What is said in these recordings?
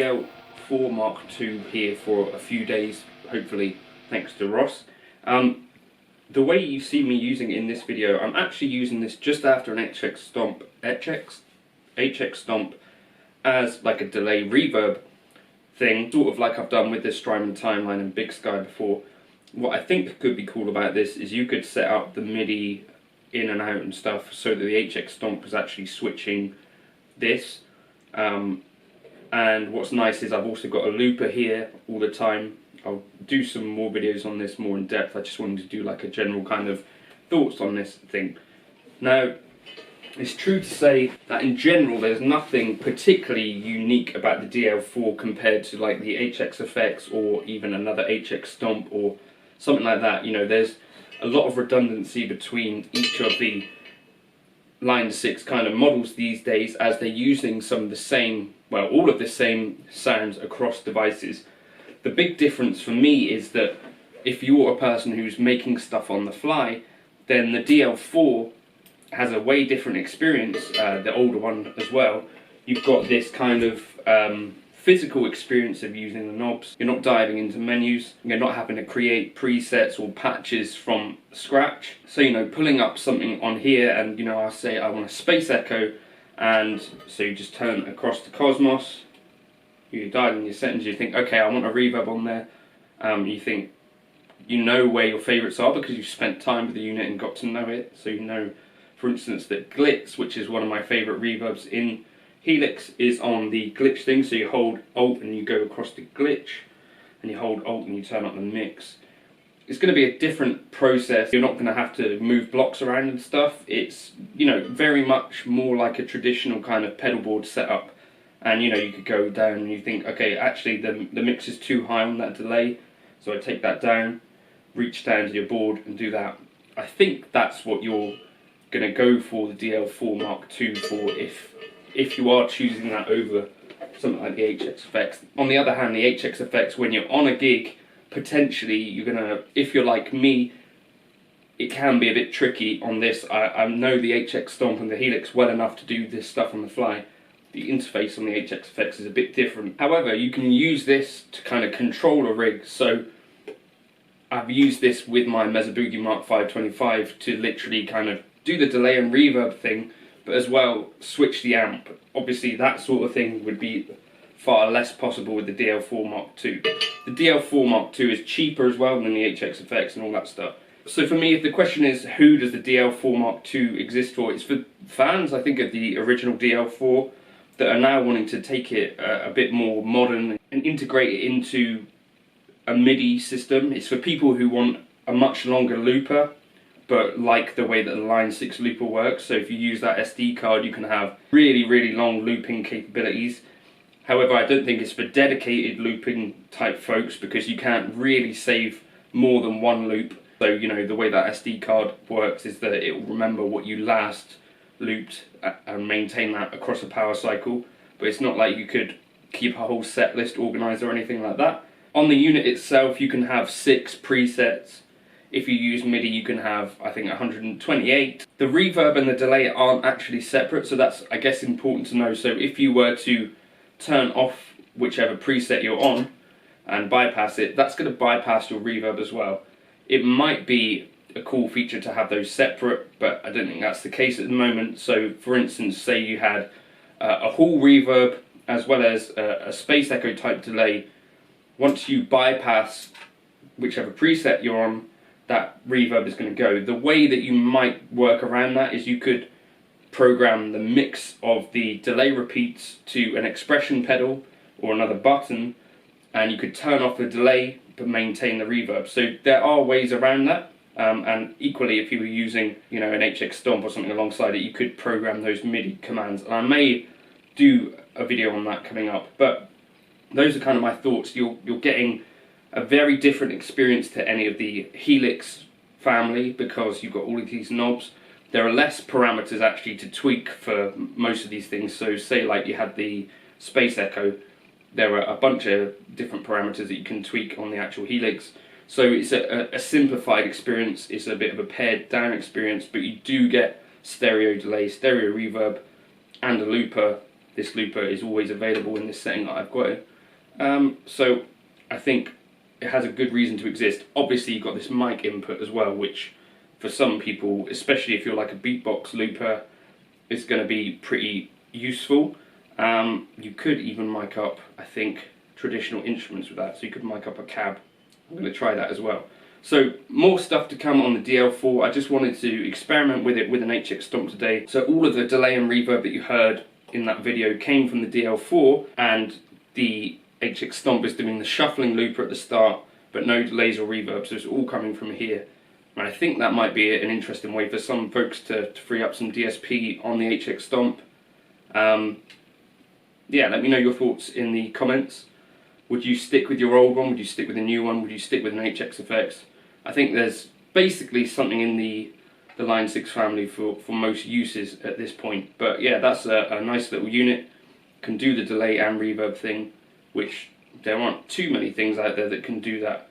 DL4 Mark II here for a few days, hopefully thanks to Ross. The way you see me using it in this video, I'm actually using this just after an HX Stomp as like a delay reverb thing, sort of like I've done with the Strymon Timeline and Big Sky before. What I think could be cool about this is you could set up the MIDI in and out and stuff so that the HX Stomp is actually switching this. And what's nice is I've also got a looper here all the time. I'll do some more videos on this more in depth. I just wanted to do like a general kind of thoughts on this thing. Now, it's true to say that in general there's nothing particularly unique about the DL4 compared to like the HX Effects or even another HX Stomp or something like that. You know, there's a lot of redundancy between each of the Line 6 kind of models these days, as they're using some of the same, well, all of the same sounds across devices. The big difference for me is that if you're a person who's making stuff on the fly, then the DL4 has a way different experience, the older one as well. You've got this kind of physical experience of using the knobs. You're not diving into menus, you're not having to create presets or patches from scratch. So, you know, pulling up something on here and, you know, I'll say I want a space echo, and so you just turn across to Cosmos, you dial in your settings, you think, okay, I want a reverb on there. You think, you know where your favourites are because you've spent time with the unit and got to know it. So you know, for instance, that Glitz, which is one of my favourite reverbs in Helix, is on the glitch thing. So you hold Alt and you go across to glitch, and you hold Alt and you turn up the mix. It's going to be a different process. You're not going to have to move blocks around and stuff. It's, you know, very much more like a traditional kind of pedal board setup. And, you know, you could go down and you think, okay, actually the mix is too high on that delay, so I take that down, reach down to your board and do that. I think that's what you're going to go for the DL4 Mark II for if you are choosing that over something like the HX Effects. On the other hand, the HX Effects, when you're on a gig, potentially you're going to, if you're like me, it can be a bit tricky on this. I know the HX Stomp and the Helix well enough to do this stuff on the fly. The interface on the HX Effects is a bit different. However, you can use this to kind of control a rig. So I've used this with my Mesa Boogie Mark 525 to literally kind of do the delay and reverb thing, but as well switch the amp. Obviously that sort of thing would be far less possible with the DL4 Mark II. The DL4 Mark II is cheaper as well than the HX Effects and all that stuff. So for me, if the question is who does the DL4 Mark II exist for, it's for fans, I think, of the original DL4 that are now wanting to take it a bit more modern and integrate it into a MIDI system. It's for people who want a much longer looper, but like the way that the Line 6 looper works. So if you use that SD card, you can have really, really long looping capabilities. However, I don't think it's for dedicated looping type folks, because you can't really save more than one loop. So, you know, the way that SD card works is that it will remember what you last looped and maintain that across a power cycle, but it's not like you could keep a whole set list organized or anything like that. On the unit itself, you can have 6 presets. If you use MIDI, you can have, I think, 128. The reverb and the delay aren't actually separate, so that's, I guess, important to know. So if you were to turn off whichever preset you're on and bypass it, that's going to bypass your reverb as well. It might be a cool feature to have those separate, but I don't think that's the case at the moment. So for instance, say you had a hall reverb as well as a space echo type delay. Once you bypass whichever preset you're on, that reverb is going to go. The way that you might work around that is you could program the mix of the delay repeats to an expression pedal or another button, and you could turn off the delay but maintain the reverb. So there are ways around that. And equally, if you were using, you know, an HX Stomp or something alongside it, you could program those MIDI commands. And I may do a video on that coming up. But those are kind of my thoughts. You're getting a very different experience to any of the Helix family because you've got all of these knobs. There are less parameters actually to tweak for most of these things. So say like you had the Space Echo, there are a bunch of different parameters that you can tweak on the actual Helix. So it's a simplified experience, it's a bit of a pared down experience, but you do get stereo delay, stereo reverb, and a looper. This looper is always available in this setting that I've got it. So I think it has a good reason to exist. Obviously you've got this mic input as well, which for some people, especially if you're like a beatbox looper, is going to be pretty useful. You could even mic up, I think, traditional instruments with that. So you could mic up a cab. I'm going to try that as well. So more stuff to come on the DL4. I just wanted to experiment with it with an HX Stomp today. So all of the delay and reverb that you heard in that video came from the DL4, and the HX Stomp is doing the shuffling looper at the start, but no delays or reverb, so it's all coming from here. And I think that might be an interesting way for some folks to free up some DSP on the HX Stomp. Yeah, let me know your thoughts in the comments. Would you stick with your old one? Would you stick with a new one? Would you stick with an HX Effects? I think there's basically something in the Line 6 family for most uses at this point. But yeah, that's a nice little unit. Can do the delay and reverb thing, which there aren't too many things out there that can do that.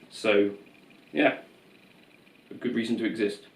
So yeah, a good reason to exist.